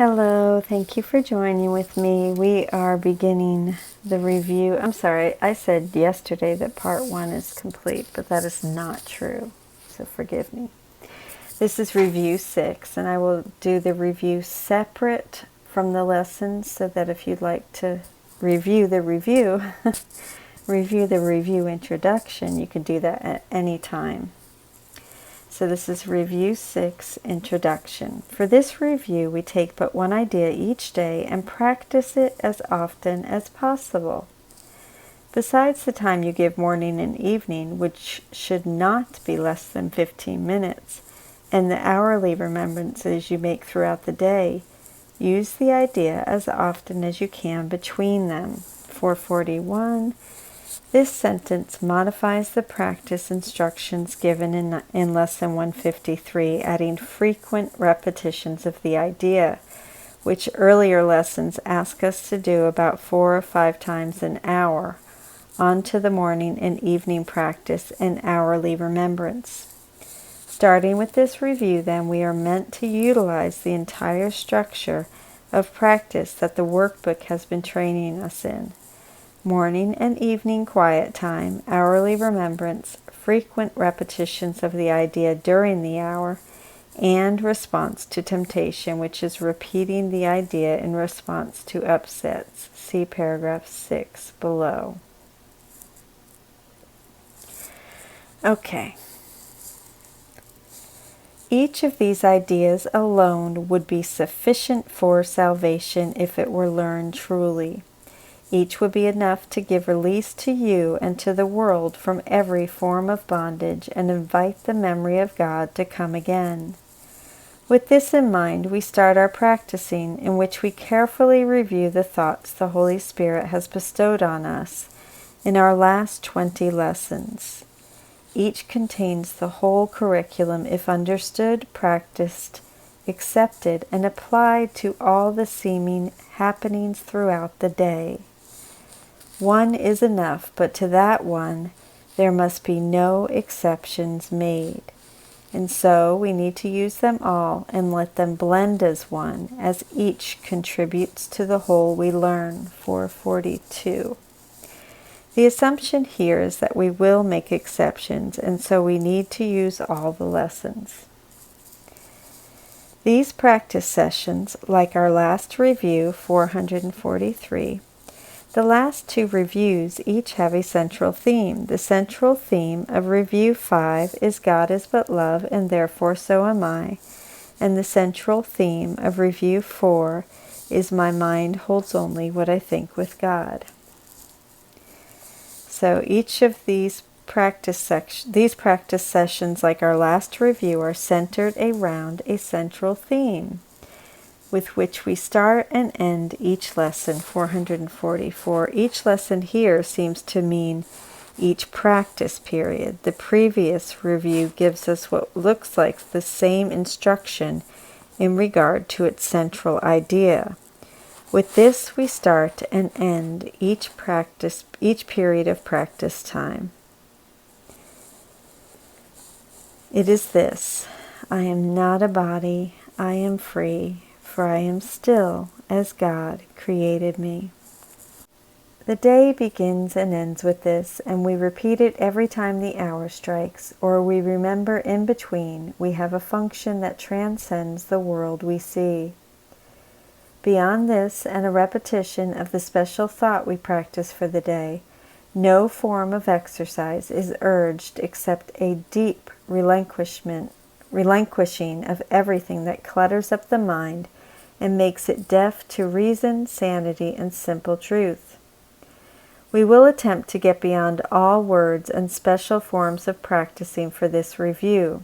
Hello, thank you for joining with me. We are beginning the review. I'm sorry, I said yesterday that part 1 is complete, but that is not true, so forgive me. This is review 6, and I will do the review separate from the lessons so that if you'd like to review the review, review the review introduction, you can do that at any time. So this is Review 6, Introduction. For this review, we take but one idea each day and practice it as often as possible. Besides the time you give morning and evening, which should not be less than 15 minutes, and the hourly remembrances you make throughout the day, use the idea as often as you can between them. 441. This sentence modifies the practice instructions given in Lesson 153, adding frequent repetitions of the idea, which earlier lessons ask us to do about 4 or 5 times an hour, onto the morning and evening practice and hourly remembrance. Starting with this review, then, we are meant to utilize the entire structure of practice that the workbook has been training us in. Morning and evening quiet time, hourly remembrance, frequent repetitions of the idea during the hour, and response to temptation, which is repeating the idea in response to upsets. See paragraph 6 below. Okay. Each of these ideas alone would be sufficient for salvation if it were learned truly. Each would be enough to give release to you and to the world from every form of bondage and invite the memory of God to come again. With this in mind, we start our practicing, in which we carefully review the thoughts the Holy Spirit has bestowed on us in our last 20 lessons. Each contains the whole curriculum if understood, practiced, accepted, and applied to all the seeming happenings throughout the day. One is enough, but to that one there must be no exceptions made. And so we need to use them all and let them blend as one, as each contributes to the whole we learn. 442. The assumption here is that we will make exceptions, and so we need to use all the lessons. These practice sessions, like our last review, 443, the last 2 reviews each have a central theme. The central theme of Review 5 is God is but love, and therefore so am I. And the central theme of Review 4 is my mind holds only what I think with God. So each of these practice sessions, like our last review, are centered around a central theme, with which we start and end each lesson. 444. Each lesson here seems to mean each practice period. The previous review gives us what looks like the same instruction in regard to its central idea. With this, we start and end each period of practice time. It is this: I am not a body, I am free, for I am still as God created me. The day begins and ends with this, and we repeat it every time the hour strikes, or we remember in between. We have a function that transcends the world we see. Beyond this and a repetition of the special thought we practice for the day, no form of exercise is urged except a deep relinquishing of everything that clutters up the mind and makes it deaf to reason, sanity, and simple truth. We will attempt to get beyond all words and special forms of practicing for this review,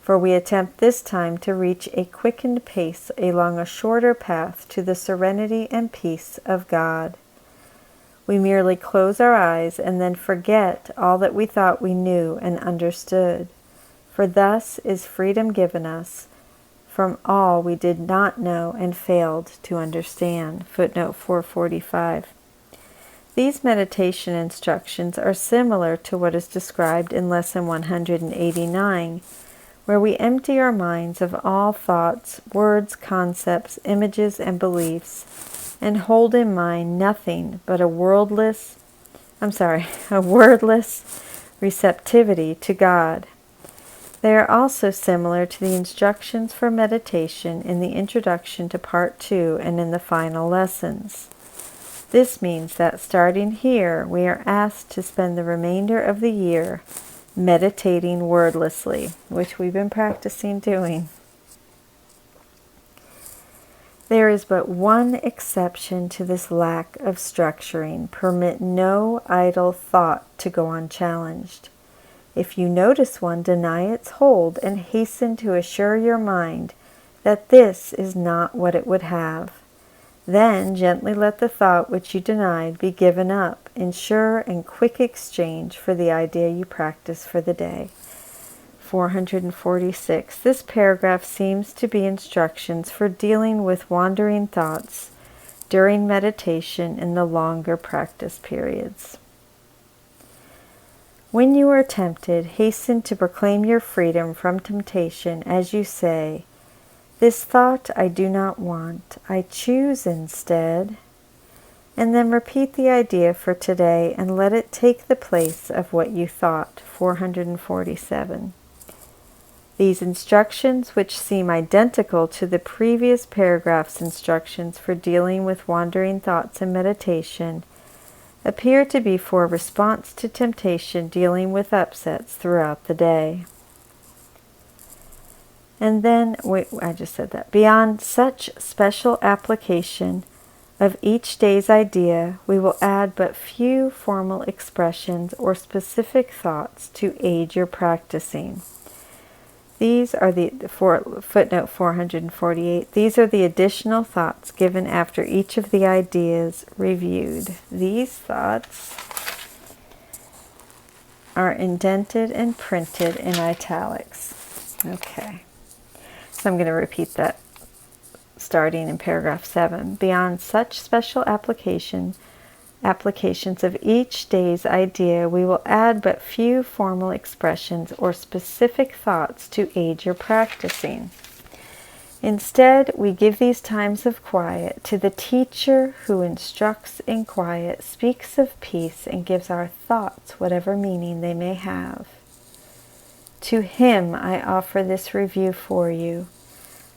for we attempt this time to reach a quickened pace along a shorter path to the serenity and peace of God. We merely close our eyes and then forget all that we thought we knew and understood, for thus is freedom given us from all we did not know and failed to understand. Footnote 445. These meditation instructions are similar to what is described in Lesson 189, where we empty our minds of all thoughts, words, concepts, images, and beliefs, and hold in mind nothing but a wordless receptivity to God. They are also similar to the instructions for meditation in the introduction to Part 2 and in the final lessons. This means that starting here, we are asked to spend the remainder of the year meditating wordlessly, which we've been practicing doing. There is but one exception to this lack of structuring. Permit no idle thought to go unchallenged. If you notice one, deny its hold and hasten to assure your mind that this is not what it would have. Then gently let the thought which you denied be given up in sure and quick exchange for the idea you practice for the day. 446. This paragraph seems to be instructions for dealing with wandering thoughts during meditation in the longer practice periods. When you are tempted, hasten to proclaim your freedom from temptation as you say, "This thought I do not want, I choose instead." And then repeat the idea for today and let it take the place of what you thought. 447. These instructions, which seem identical to the previous paragraph's instructions for dealing with wandering thoughts in meditation, appear to be for response to temptation dealing with upsets throughout the day. And then, I just said that. Beyond such special application of each day's idea, we will add but few formal expressions or specific thoughts to aid your practicing. These are footnote 448. These are the additional thoughts given after each of the ideas reviewed. These thoughts are indented and printed in italics. Okay. So I'm going to repeat that starting in paragraph 7. Beyond such special applications of each day's idea, we will add but few formal expressions or specific thoughts to aid your practicing. Instead, we give these times of quiet to the teacher who instructs in quiet, speaks of peace, and gives our thoughts whatever meaning they may have. To him I offer this review for you.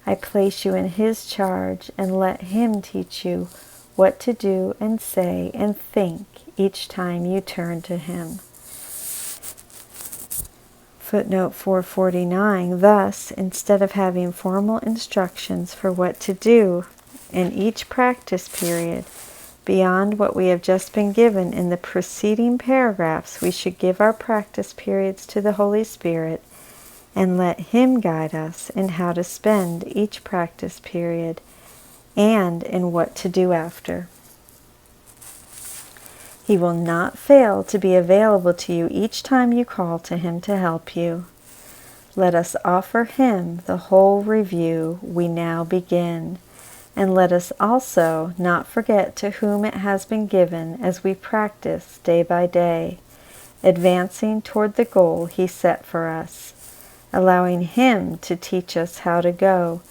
I place you in his charge and let him teach you what to do and say and think each time you turn to him. Footnote 449. Thus, instead of having formal instructions for what to do in each practice period, beyond what we have just been given in the preceding paragraphs, we should give our practice periods to the Holy Spirit and let him guide us in how to spend each practice period and in what to do after. He will not fail to be available to you each time you call to him to help you. Let us offer him the whole review we now begin, and let us also not forget to whom it has been given as we practice day by day, advancing toward the goal he set for us, allowing him to teach us how to go,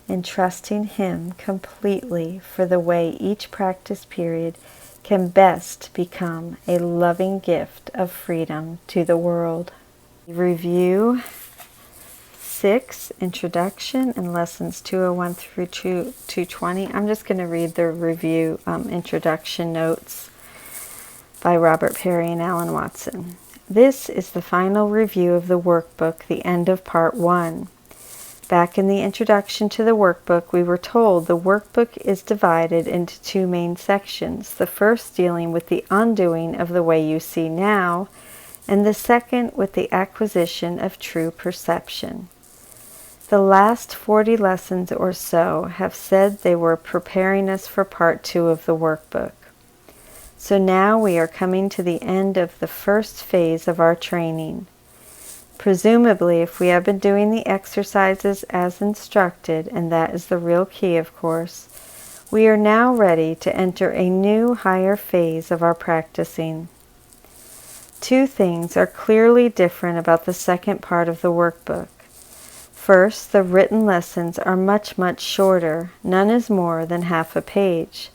and trusting him completely for the way each practice period can best become a loving gift of freedom to the world. Review 6, Introduction, and Lessons 201 through 220. I'm just going to read the review introduction notes by Robert Perry and Alan Watson. This is the final review of the workbook, the end of Part 1. Back in the introduction to the workbook, we were told the workbook is divided into 2 main sections, the first dealing with the undoing of the way you see now, and the second with the acquisition of true perception. The last 40 lessons or so have said they were preparing us for Part 2 of the workbook. So now we are coming to the end of the first phase of our training. Presumably, if we have been doing the exercises as instructed, and that is the real key, of course, we are now ready to enter a new higher phase of our practicing. 2 things are clearly different about the second part of the workbook. First, the written lessons are much, much shorter. None is more than half a page,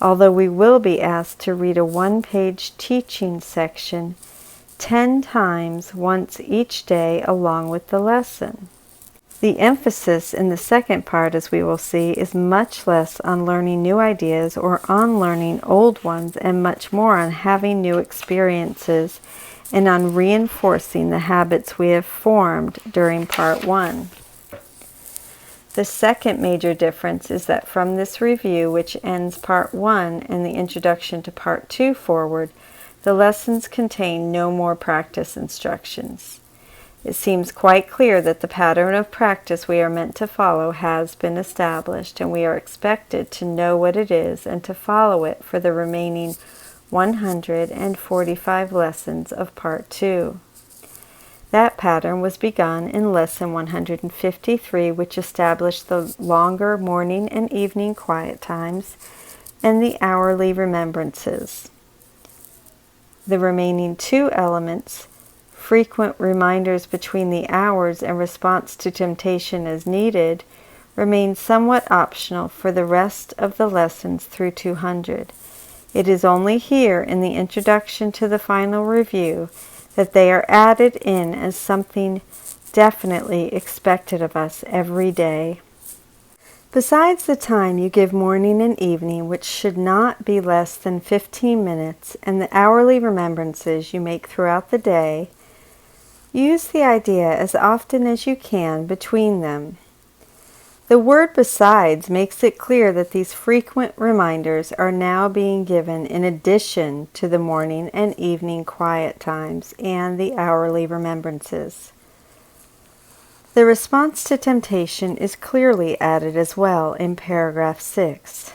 although we will be asked to read a one-page teaching section 10 times once each day along with the lesson. The emphasis in the second part, as we will see, is much less on learning new ideas or on learning old ones, and much more on having new experiences and on reinforcing the habits we have formed during part 1. The second major difference is that from this review, which ends part 1 and the introduction to part 2 forward, the lessons contain no more practice instructions. It seems quite clear that the pattern of practice we are meant to follow has been established, and we are expected to know what it is and to follow it for the remaining 145 lessons of Part 2. That pattern was begun in Lesson 153, which established the longer morning and evening quiet times and the hourly remembrances. The remaining 2 elements, frequent reminders between the hours and response to temptation as needed, remain somewhat optional for the rest of the lessons through 200. It is only here in the introduction to the final review that they are added in as something definitely expected of us every day. Besides the time you give morning and evening, which should not be less than 15 minutes, and the hourly remembrances you make throughout the day, use the idea as often as you can between them. The word besides makes it clear that these frequent reminders are now being given in addition to the morning and evening quiet times and the hourly remembrances. The response to temptation is clearly added as well in paragraph 6.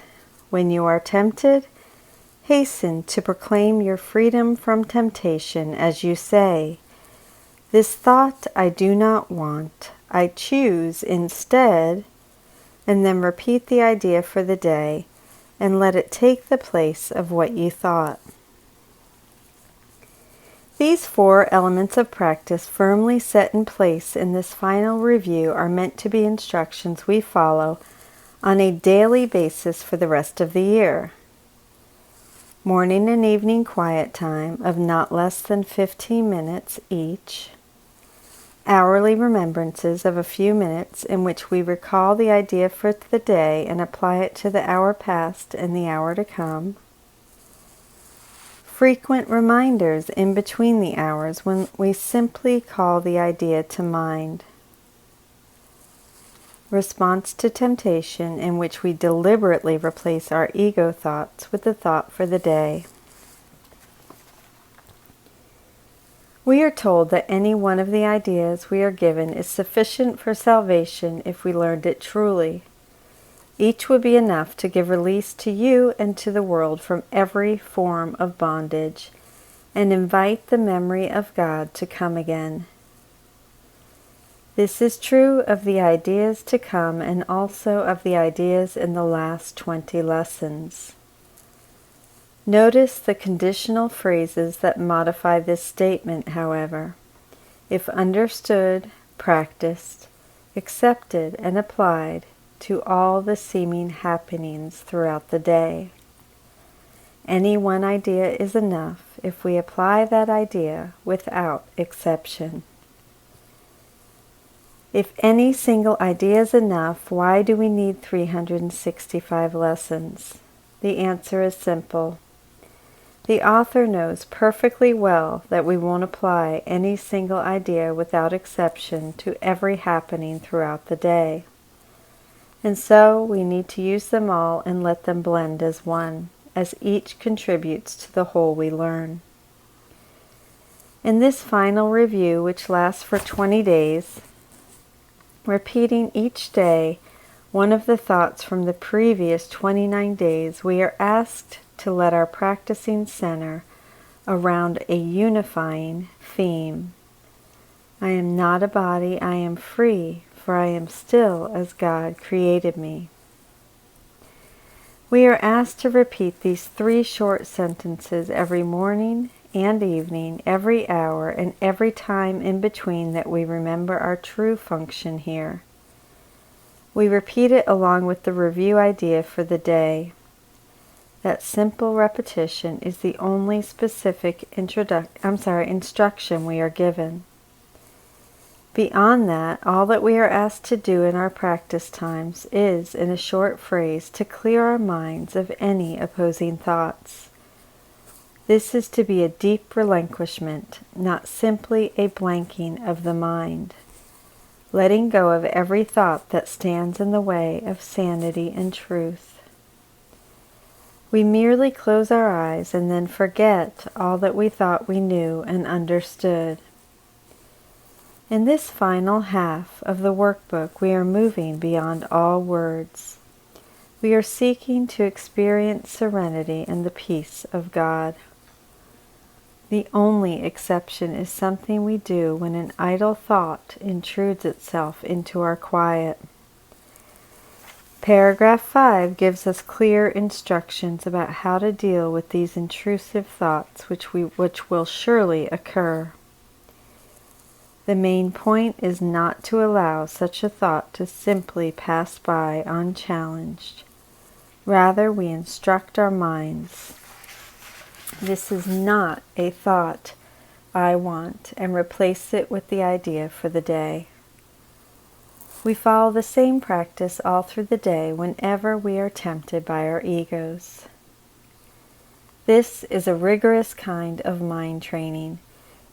When you are tempted, hasten to proclaim your freedom from temptation as you say, "This thought I do not want, I choose instead," and then repeat the idea for the day and let it take the place of what you thought. These 4 elements of practice firmly set in place in this final review are meant to be instructions we follow on a daily basis for the rest of the year. Morning and evening quiet time of not less than 15 minutes each. Hourly remembrances of a few minutes in which we recall the idea for the day and apply it to the hour past and the hour to come. Frequent reminders in between the hours when we simply call the idea to mind. Response to temptation in which we deliberately replace our ego thoughts with the thought for the day. We are told that any one of the ideas we are given is sufficient for salvation if we learned it truly. Each would be enough to give release to you and to the world from every form of bondage and invite the memory of God to come again. This is true of the ideas to come and also of the ideas in the last 20 lessons. Notice the conditional phrases that modify this statement, however. If understood, practiced, accepted, and applied to all the seeming happenings throughout the day. Any one idea is enough if we apply that idea without exception. If any single idea is enough, why do we need 365 lessons? The answer is simple. The author knows perfectly well that we won't apply any single idea without exception to every happening throughout the day. And so we need to use them all and let them blend as one, as each contributes to the whole we learn. In this final review, which lasts for 20 days, repeating each day one of the thoughts from the previous 29 days, we are asked to let our practicing center around a unifying theme. I am not a body, I am free, for I am still as God created me. We are asked to repeat these 3 short sentences every morning, and evening, every hour, and every time in between, that we remember our true function here. We repeat it along with the review idea for the day. That simple repetition is the only specific instruction we are given. Beyond that, all that we are asked to do in our practice times is, in a short phrase, to clear our minds of any opposing thoughts. This is to be a deep relinquishment, not simply a blanking of the mind, letting go of every thought that stands in the way of sanity and truth. We merely close our eyes and then forget all that we thought we knew and understood. In this final half of the workbook, we are moving beyond all words. We are seeking to experience serenity and the peace of God. The only exception is something we do when an idle thought intrudes itself into our quiet. Paragraph 5 gives us clear instructions about how to deal with these intrusive thoughts which will surely occur. The main point is not to allow such a thought to simply pass by unchallenged. Rather, we instruct our minds. This is not a thought I want, and replace it with the idea for the day. We follow the same practice all through the day whenever we are tempted by our egos. This is a rigorous kind of mind training.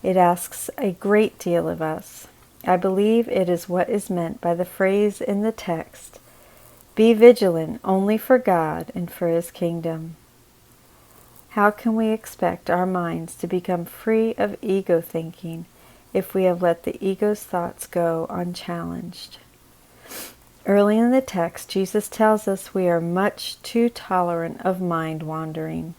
It asks a great deal of us. I believe it is what is meant by the phrase in the text, "Be vigilant only for God and for His kingdom." How can we expect our minds to become free of ego thinking if we have let the ego's thoughts go unchallenged? Early in the text, Jesus tells us we are much too tolerant of mind wandering.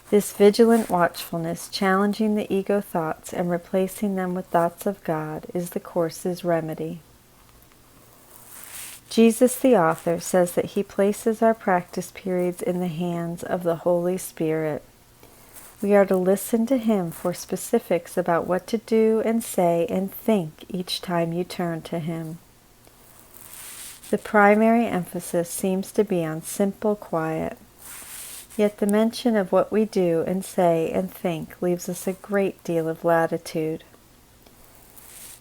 This vigilant watchfulness, challenging the ego thoughts and replacing them with thoughts of God, is the Course's remedy. Jesus, the author, says that he places our practice periods in the hands of the Holy Spirit. We are to listen to Him for specifics about what to do and say and think each time you turn to Him. The primary emphasis seems to be on simple quiet. Yet the mention of what we do and say and think leaves us a great deal of latitude.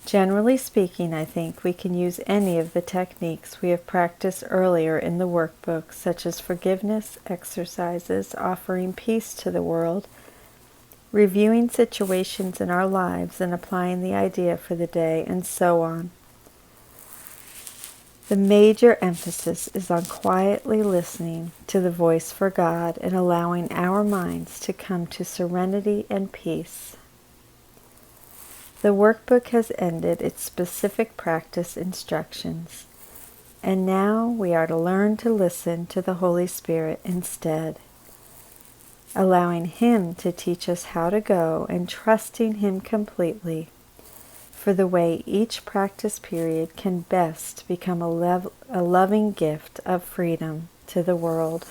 Generally speaking, I think we can use any of the techniques we have practiced earlier in the workbook, such as forgiveness exercises, offering peace to the world, reviewing situations in our lives and applying the idea for the day, and so on. The major emphasis is on quietly listening to the voice for God and allowing our minds to come to serenity and peace. The workbook has ended its specific practice instructions, and now we are to learn to listen to the Holy Spirit instead, allowing Him to teach us how to go and trusting Him completely for the way each practice period can best become a loving gift of freedom to the world.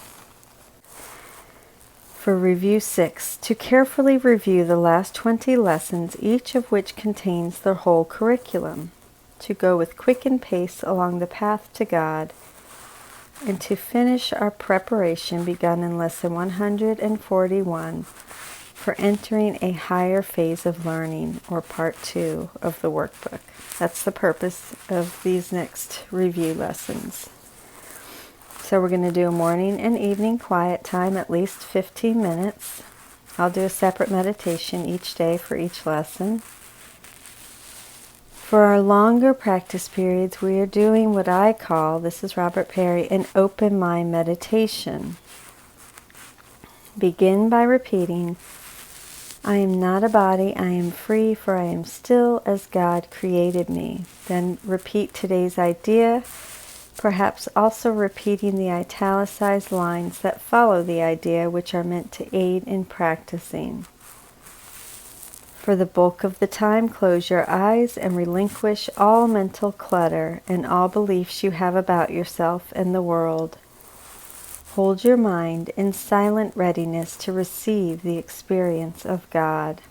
For Review 6, to carefully review the last 20 lessons, each of which contains the whole curriculum, to go with quickened pace along the path to God, and to finish our preparation begun in Lesson 141 for entering a higher phase of learning, or Part 2 of the workbook. That's the purpose of these next review lessons. So we're going to do a morning and evening quiet time, at least 15 minutes. I'll do a separate meditation each day for each lesson. For our longer practice periods, we are doing what I call, this is Robert Perry, an open mind meditation. Begin by repeating, I am not a body, I am free, for I am still as God created me. Then repeat today's idea, perhaps also repeating the italicized lines that follow the idea, which are meant to aid in practicing. For the bulk of the time, close your eyes and relinquish all mental clutter and all beliefs you have about yourself and the world. Hold your mind in silent readiness to receive the experience of God.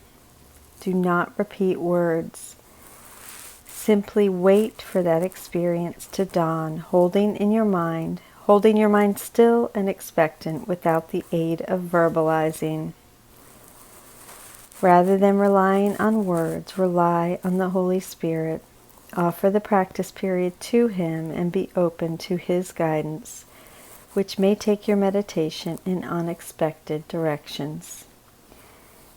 Do not repeat words. Simply wait for that experience to dawn, holding your mind still and expectant without the aid of verbalizing. Rather than relying on words, rely on the Holy Spirit. Offer the practice period to Him and be open to His guidance, which may take your meditation in unexpected directions.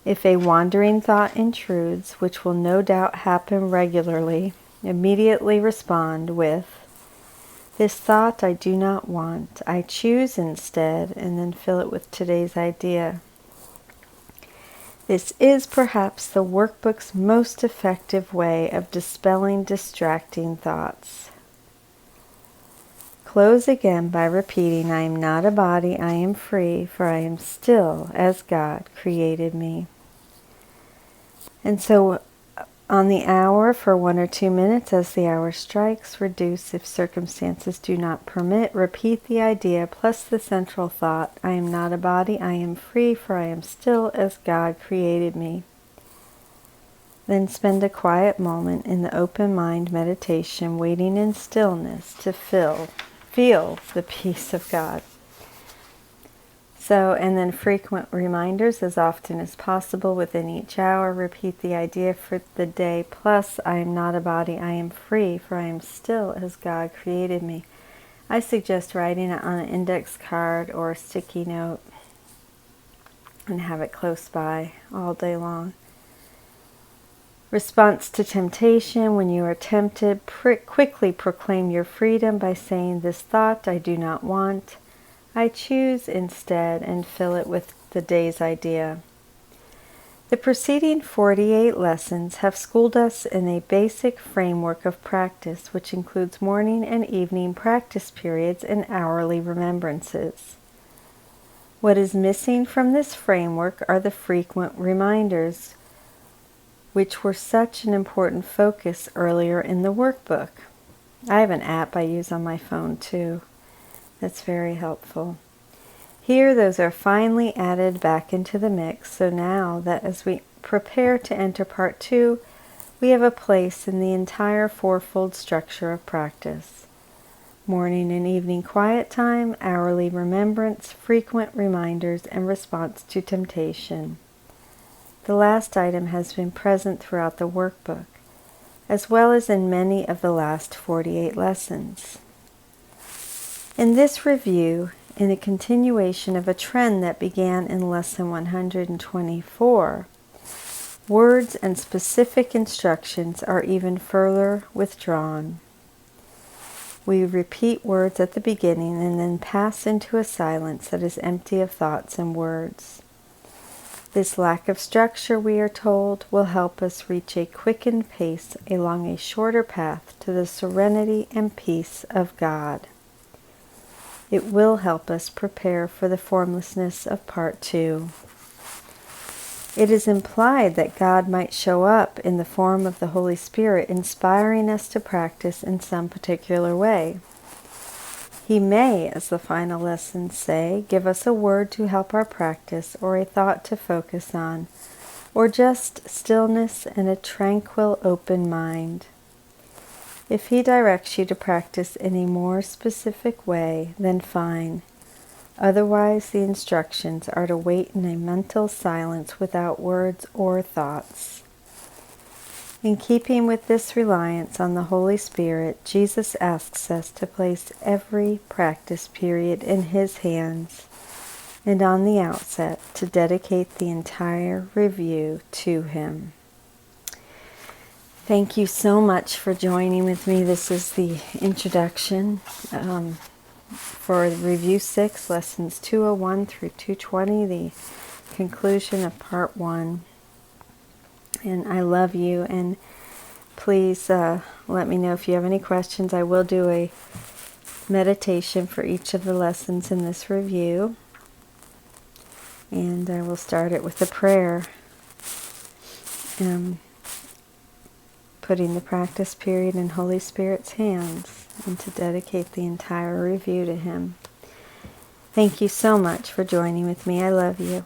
If a wandering thought intrudes, which will no doubt happen regularly, immediately respond with, "This thought I do not want. I choose instead," and then fill it with today's idea. This is perhaps the workbook's most effective way of dispelling distracting thoughts. Close again by repeating, "I am not a body, I am free, for I am still as God created me." And so on the hour for 1 or 2 minutes, as the hour strikes, reduce if circumstances do not permit. Repeat the idea plus the central thought, "I am not a body, I am free, for I am still as God created me." Then spend a quiet moment in the open mind meditation, waiting in stillness to feel the peace of God. And then frequent reminders as often as possible within each hour. Repeat the idea for the day, plus "I am not a body, I am free, for I am still as God created me." I suggest writing it on an index card or a sticky note and have it close by all day long. Response to temptation. When you are tempted, quickly proclaim your freedom by saying, "This thought I do not want. I choose instead," and fill it with the day's idea. The preceding 48 lessons have schooled us in a basic framework of practice, which includes morning and evening practice periods and hourly remembrances. What is missing from this framework are the frequent reminders, which were such an important focus earlier in the workbook. I have an app I use on my phone too. That's very helpful. Here, those are finally added back into the mix, so now that as we prepare to enter part 2, we have a place in the entire fourfold structure of practice. Morning and evening quiet time, hourly remembrance, frequent reminders, and response to temptation. The last item has been present throughout the workbook, as well as in many of the last 48 lessons. In this review, in a continuation of a trend that began in Lesson 124, words and specific instructions are even further withdrawn. We repeat words at the beginning and then pass into a silence that is empty of thoughts and words. This lack of structure, we are told, will help us reach a quickened pace along a shorter path to the serenity and peace of God. It will help us prepare for the formlessness of part 2. It is implied that God might show up in the form of the Holy Spirit, inspiring us to practice in some particular way. He may, as the final lessons say, give us a word to help our practice, or a thought to focus on, or just stillness and a tranquil, open mind. If He directs you to practice in a more specific way, then fine. Otherwise, the instructions are to wait in a mental silence without words or thoughts. In keeping with this reliance on the Holy Spirit, Jesus asks us to place every practice period in His hands, and on the outset, to dedicate the entire review to Him. Thank you so much for joining with me. This is the introduction for Review 6, Lessons 201 through 220, the conclusion of Part 1. And I love you, and please let me know if you have any questions. I will do a meditation for each of the lessons in this review. And I will start it with a prayer. Putting the practice period in Holy Spirit's hands and to dedicate the entire review to Him. Thank you so much for joining with me. I love you.